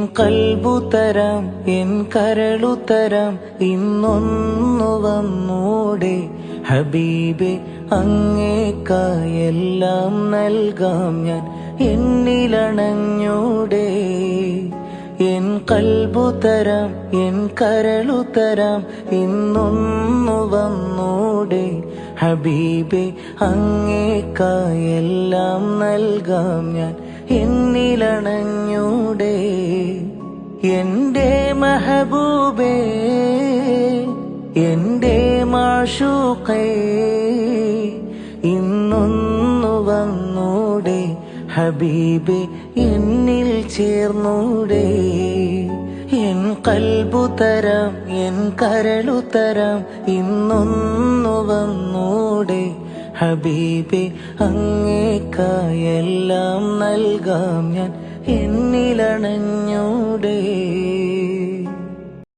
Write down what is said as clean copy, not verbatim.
കൽബു തരാം, എൻ കരളു തരാം, ഇന്നൊന്നു വന്നൂടെ ഹബീബെ. അങ്ങേക്കായെല്ലാം നൽകാം ഞാൻ, എന്നിലണഞ്ഞൂടെ. എൻ കൽബു തരാം, എൻ കരളു തരാം, ഇന്നൊന്നു വന്നൂടെ ഹബീബെ. അങ്ങേക്കായെല്ലാം നൽകാം ഞാൻ, എന്നിലണഞ്ഞൂടെ. എന്റെ മെഹബൂബേ, എന്റെ മാഷൂഖേ, ഇന്നൊന്നു വന്നൂടെ ഹബീബെ, എന്നിൽ ചേർന്നൂടെ. എൻ കൽബു തരാം, എൻ കരളു തരാം, ഇന്നൊന്നു വന്നൂടെ ഹബീബെ. അങ്ങേക്കായെല്ലാം നൽകാം ഞാൻ, എന്നിലണഞ്ഞൂടെ.